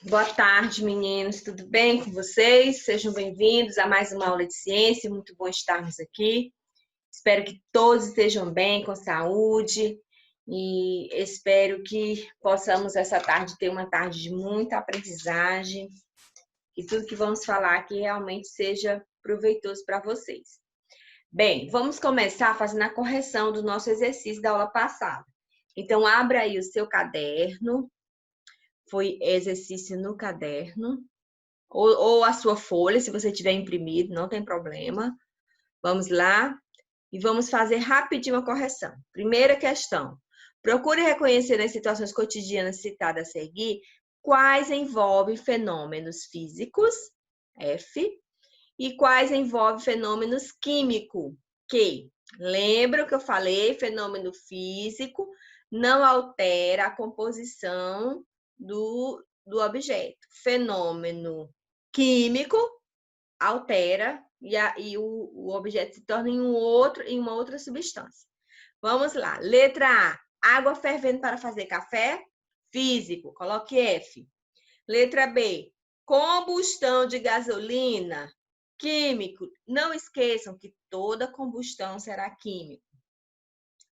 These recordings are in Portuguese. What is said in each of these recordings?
Boa tarde, meninos. Tudo bem com vocês? Sejam bem-vindos a mais uma aula de ciência. Muito bom estarmos aqui. Espero que todos estejam bem, com saúde, e espero que possamos essa tarde ter uma tarde de muita aprendizagem e tudo que vamos falar aqui realmente seja proveitoso para vocês. Bem, vamos começar fazendo a correção do nosso exercício da aula passada. Então, abra aí o seu caderno. Foi exercício no caderno, ou a sua folha, se você tiver imprimido, não tem problema. Vamos lá e vamos fazer rapidinho a correção. Primeira questão. Procure reconhecer nas situações cotidianas citadas a seguir quais envolvem fenômenos físicos, F, e quais envolvem fenômenos químicos, Q. Lembra que eu falei? Fenômeno físico não altera a composição do objeto. Fenômeno químico altera e o objeto se torna em uma outra substância. Vamos lá. Letra A. Água fervendo para fazer café? Físico. Coloque F. Letra B. Combustão de gasolina? Químico. Não esqueçam que toda combustão será químico.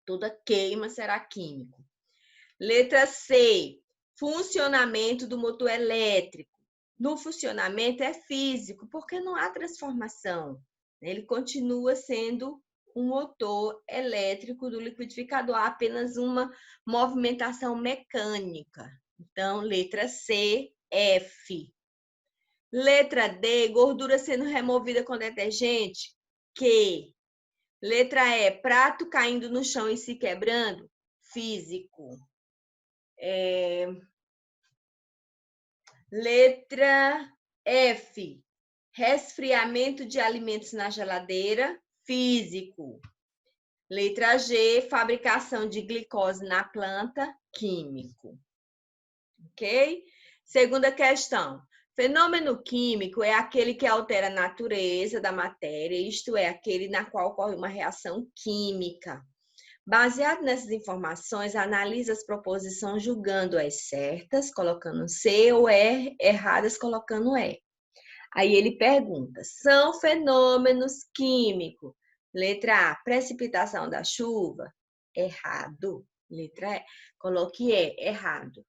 Toda queima será químico. Letra C. Funcionamento do motor elétrico. No funcionamento é físico, porque não há transformação. Ele continua sendo um motor elétrico do liquidificador, há apenas uma movimentação mecânica. Então, letra C, F. Letra D, gordura sendo removida com detergente? Q. Letra E, prato caindo no chão e se quebrando? Físico. Letra F, resfriamento de alimentos na geladeira? Físico. Letra G, fabricação de glicose na planta? Químico. Ok? Segunda questão. Fenômeno químico é aquele que altera a natureza da matéria, isto é, aquele na qual ocorre uma reação química. Baseado nessas informações, analisa as proposições julgando-as certas, colocando C, ou erradas, colocando E. Aí ele pergunta, são fenômenos químicos? Letra A, precipitação da chuva? Errado. Letra E, coloque E, errado.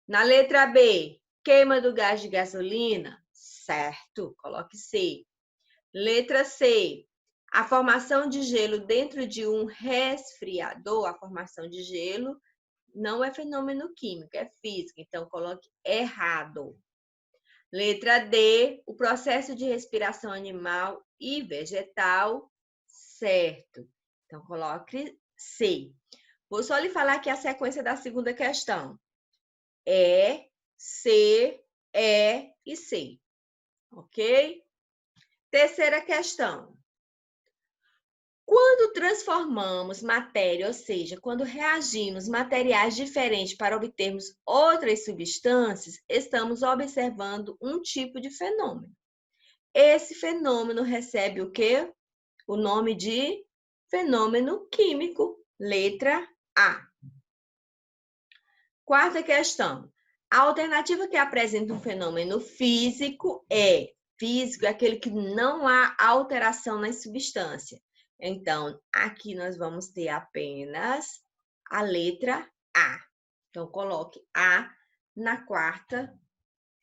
Na letra B, queima do gás de gasolina? Certo, coloque C. Letra C, a formação de gelo dentro de um resfriador, a formação de gelo não é fenômeno químico, é físico, então coloque errado. Letra D, o processo de respiração animal e vegetal, certo. Então coloque C. Vou só lhe falar aqui a sequência da segunda questão. E, C, E e C. Ok? Terceira questão. Quando transformamos matéria, ou seja, quando reagimos materiais diferentes para obtermos outras substâncias, estamos observando um tipo de fenômeno. Esse fenômeno recebe o quê? O nome de fenômeno químico, letra A. Quarta questão. A alternativa que apresenta um fenômeno físico é aquele que não há alteração na substância. Então, aqui nós vamos ter apenas a letra A. Então, coloque A na quarta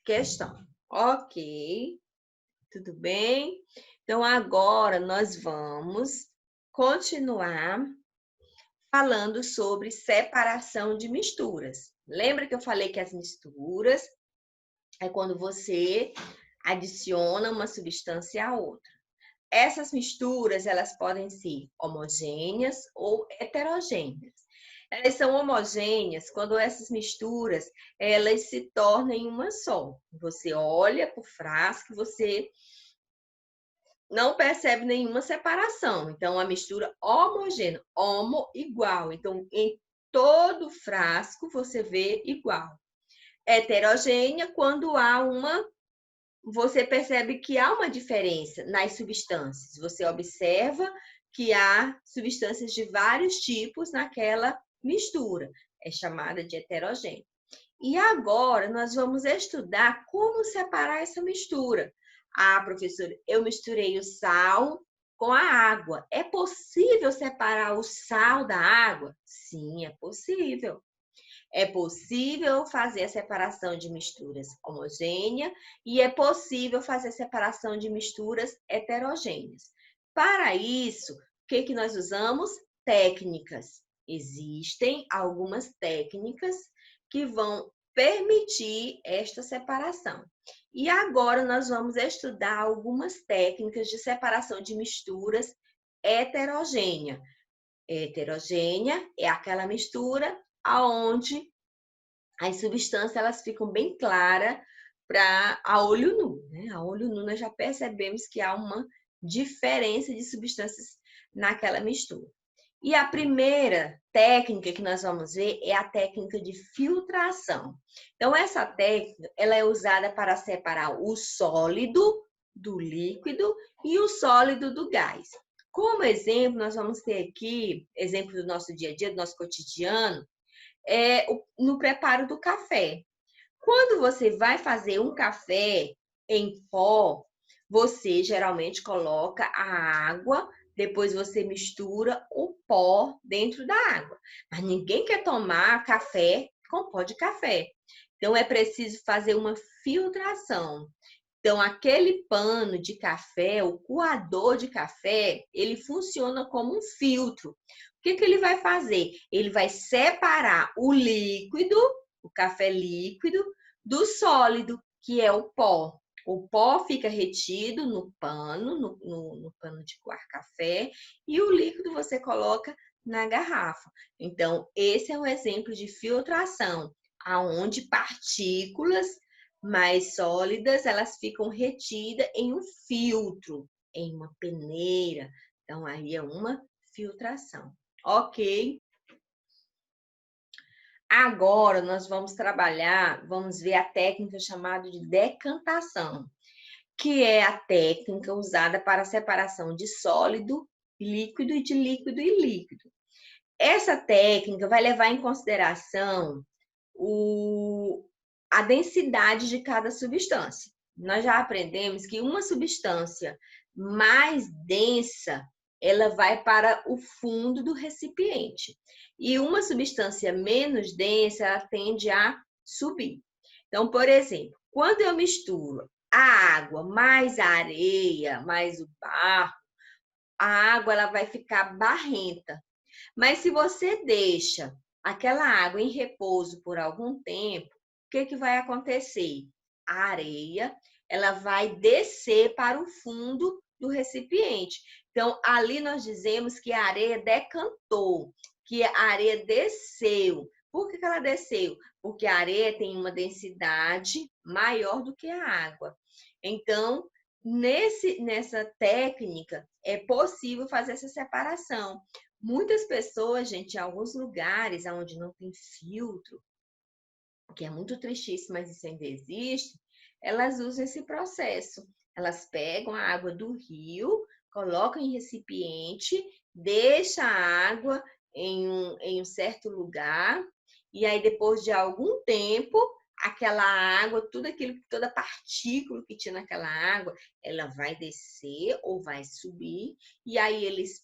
questão. Ok, tudo bem? Então, agora nós vamos continuar falando sobre separação de misturas. Lembra que eu falei que as misturas é quando você adiciona uma substância a outra. Essas misturas, elas podem ser homogêneas ou heterogêneas. Elas são homogêneas quando essas misturas, elas se tornam uma só. Você olha para o frasco, você não percebe nenhuma separação. Então, a mistura homogênea, homo igual. Então, em todo frasco você vê igual. Heterogênea, quando há você percebe que há uma diferença nas substâncias. Você observa que há substâncias de vários tipos naquela mistura. É chamada de heterogênea. E agora nós vamos estudar como separar essa mistura. Ah, professora, eu misturei o sal com a água. É possível separar o sal da água? Sim, é possível. É possível fazer a separação de misturas homogêneas e é possível fazer a separação de misturas heterogêneas. Para isso, o que nós usamos? Técnicas. Existem algumas técnicas que vão permitir esta separação. E agora nós vamos estudar algumas técnicas de separação de misturas heterogênea. Heterogênea é aquela mistura aonde as substâncias elas ficam bem claras para a olho nu, né? A olho nu nós já percebemos que há uma diferença de substâncias naquela mistura. E a primeira técnica que nós vamos ver é a técnica de filtração. Então essa técnica ela é usada para separar o sólido do líquido e o sólido do gás. Como exemplo, nós vamos ter aqui, exemplo do nosso dia a dia, do nosso cotidiano, no preparo do café. Quando você vai fazer um café em pó, você geralmente coloca a água, depois você mistura o pó dentro da água. Mas ninguém quer tomar café com pó de café. Então é preciso fazer uma filtração. Então, aquele pano de café, o coador de café, ele funciona como um filtro. O que ele vai fazer? Ele vai separar o líquido, o café líquido, do sólido, que é o pó. O pó fica retido no pano, no pano de coar café, e o líquido você coloca na garrafa. Então, esse é um exemplo de filtração, aonde partículas mais sólidas, elas ficam retidas em um filtro, em uma peneira. Então, aí é uma filtração. Ok? Agora, nós vamos trabalhar, vamos ver a técnica chamada de decantação, que é a técnica usada para a separação de sólido, líquido e de líquido e líquido. Essa técnica vai levar em consideração a densidade de cada substância. Nós já aprendemos que uma substância mais densa, ela vai para o fundo do recipiente. E uma substância menos densa, ela tende a subir. Então, por exemplo, quando eu misturo a água mais a areia, mais o barro, a água ela vai ficar barrenta. Mas se você deixa aquela água em repouso por algum tempo, o que vai acontecer? A areia, ela vai descer para o fundo do recipiente. Então, ali nós dizemos que a areia decantou, que a areia desceu. Por que ela desceu? Porque a areia tem uma densidade maior do que a água. Então, nessa técnica, é possível fazer essa separação. Muitas pessoas, gente, em alguns lugares onde não tem filtro, que é muito tristíssimo, mas isso ainda existe, elas usam esse processo. Elas pegam a água do rio, colocam em recipiente, deixam a água em um certo lugar, e aí depois de algum tempo, aquela água, toda partícula que tinha naquela água, ela vai descer ou vai subir, e aí eles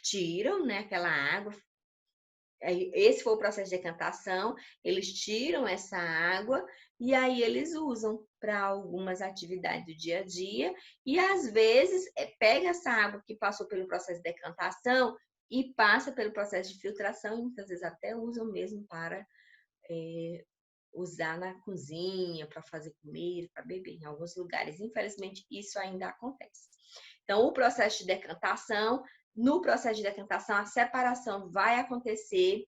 tiram, né, aquela água. Esse foi o processo de decantação. Eles tiram essa água e aí eles usam para algumas atividades do dia a dia. E às vezes pega essa água que passou pelo processo de decantação e passa pelo processo de filtração, e muitas vezes até usam mesmo para usar na cozinha, para fazer comida, para beber. Em alguns lugares, infelizmente, isso ainda acontece. Então, o processo de decantação, no processo de decantação, a separação vai acontecer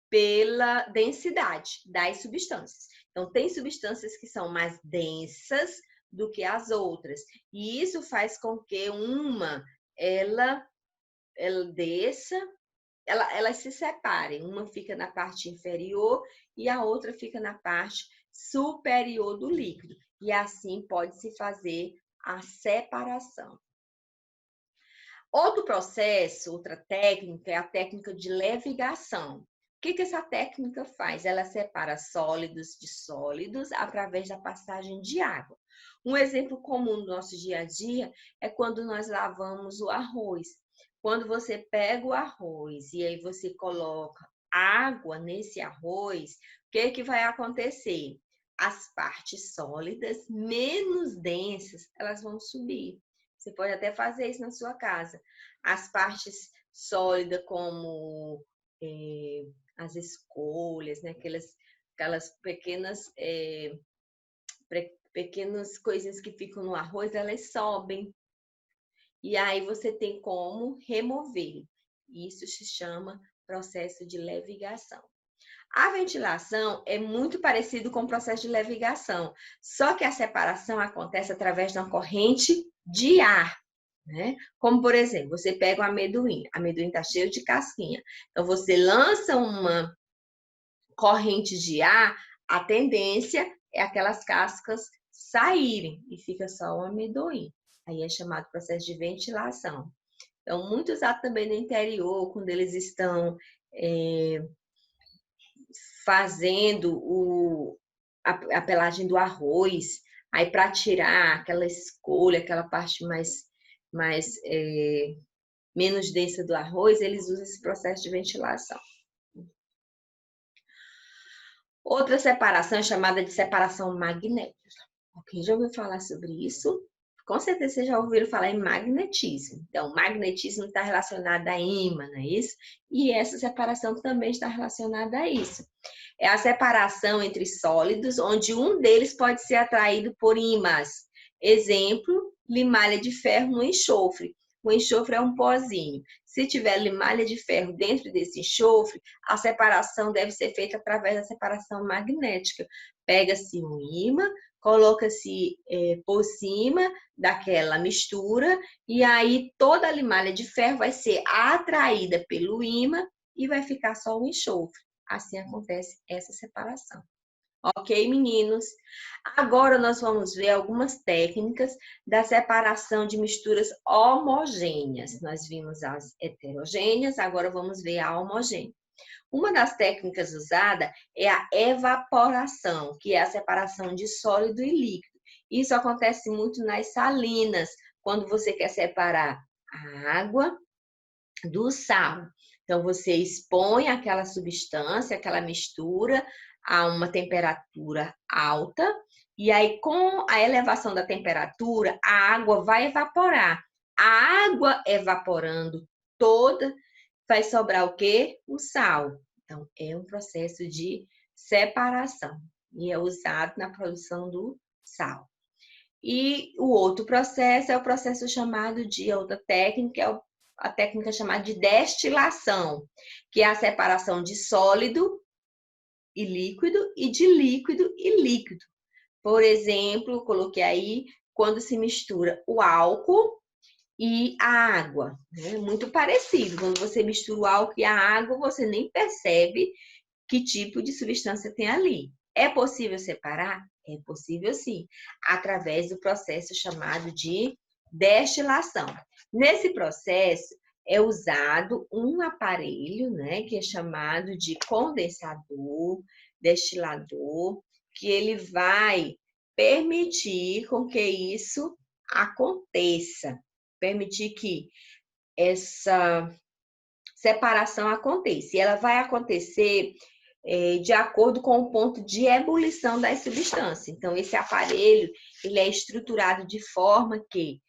pela densidade das substâncias. Então, tem substâncias que são mais densas do que as outras. E isso faz com que ela desça, elas se separem. Uma fica na parte inferior e a outra fica na parte superior do líquido. E assim pode-se fazer a separação. Outro processo, outra técnica, é a técnica de levigação. O que essa técnica faz? Ela separa sólidos de sólidos através da passagem de água. Um exemplo comum do nosso dia a dia é quando nós lavamos o arroz. Quando você pega o arroz e aí você coloca água nesse arroz, o que vai acontecer? As partes sólidas, menos densas, elas vão subir. Você pode até fazer isso na sua casa. As partes sólidas, como as escolhas, né? Aquelas pequenas coisinhas que ficam no arroz, elas sobem. E aí você tem como remover. Isso se chama processo de levigação. A ventilação é muito parecido com o processo de levigação, só que a separação acontece através de uma corrente de ar, né? Como, por exemplo, você pega o amendoim está cheio de casquinha. Então, você lança uma corrente de ar, a tendência é aquelas cascas saírem e fica só o amendoim. Aí é chamado processo de ventilação. Então, muito usado também no interior, quando eles estão fazendo a pelagem do arroz, aí para tirar aquela escolha, aquela parte menos densa do arroz, eles usam esse processo de ventilação. Outra separação é chamada de separação magnética. Quem já ouviu falar sobre isso? Com certeza vocês já ouviram falar em magnetismo. Então, magnetismo está relacionado a ímã, não é isso? E essa separação também está relacionada a isso. É a separação entre sólidos, onde um deles pode ser atraído por ímãs. Exemplo, limalha de ferro no enxofre. O enxofre é um pozinho. Se tiver limalha de ferro dentro desse enxofre, a separação deve ser feita através da separação magnética. Pega-se um ímã, coloca-se por cima daquela mistura e aí toda a limalha de ferro vai ser atraída pelo ímã e vai ficar só o enxofre. Assim acontece essa separação. Ok, meninos? Agora nós vamos ver algumas técnicas da separação de misturas homogêneas. Nós vimos as heterogêneas, agora vamos ver a homogênea. Uma das técnicas usada é a evaporação, que é a separação de sólido e líquido. Isso acontece muito nas salinas, quando você quer separar a água do sal. Então, você expõe aquela substância, aquela mistura a uma temperatura alta, e aí, com a elevação da temperatura, a água vai evaporar. A água evaporando toda, vai sobrar o quê? O sal. Então, é um processo de separação e é usado na produção do sal. E o outro processo é o processo chamado de, outra técnica, é a técnica chamada de destilação, que é a separação de sólido e líquido e de líquido e líquido. Por exemplo, coloquei aí quando se mistura o álcool e a água, né? Muito parecido. Quando você mistura o álcool e a água, você nem percebe que tipo de substância tem ali. É possível separar? É possível sim, através do processo chamado de destilação. Nesse processo é usado um aparelho, né, que é chamado de condensador, destilador, que ele vai permitir com que isso aconteça, permitir que essa separação aconteça. E ela vai acontecer de acordo com o ponto de ebulição das substâncias. Então, esse aparelho ele é estruturado de forma que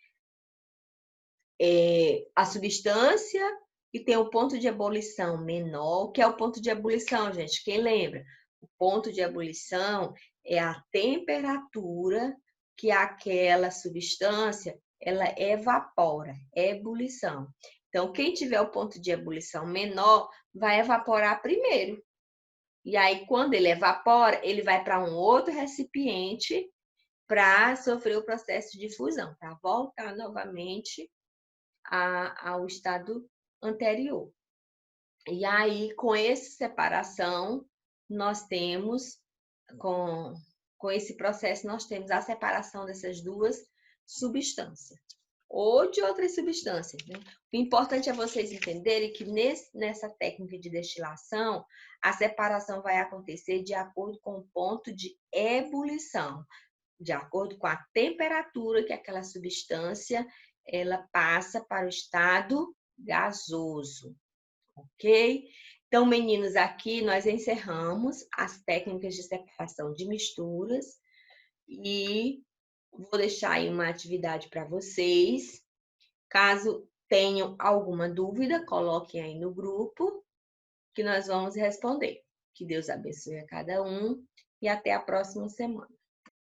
a substância que tem o ponto de ebulição menor, que é o ponto de ebulição, gente, quem lembra? O ponto de ebulição é a temperatura que aquela substância ela evapora, ebulição. Então, quem tiver o ponto de ebulição menor vai evaporar primeiro. E aí, quando ele evapora, ele vai para um outro recipiente para sofrer o processo de fusão, para voltar novamente ao estado anterior. E aí, com essa separação, nós temos, com esse processo, nós temos a separação dessas duas substâncias. ou de outras substâncias, né? O importante é vocês entenderem que nessa técnica de destilação, a separação vai acontecer de acordo com o ponto de ebulição, de acordo com a temperatura que aquela substância ela passa para o estado gasoso, ok? Então, meninos, aqui nós encerramos as técnicas de separação de misturas e vou deixar aí uma atividade para vocês. Caso tenham alguma dúvida, coloquem aí no grupo que nós vamos responder. Que Deus abençoe a cada um e até a próxima semana.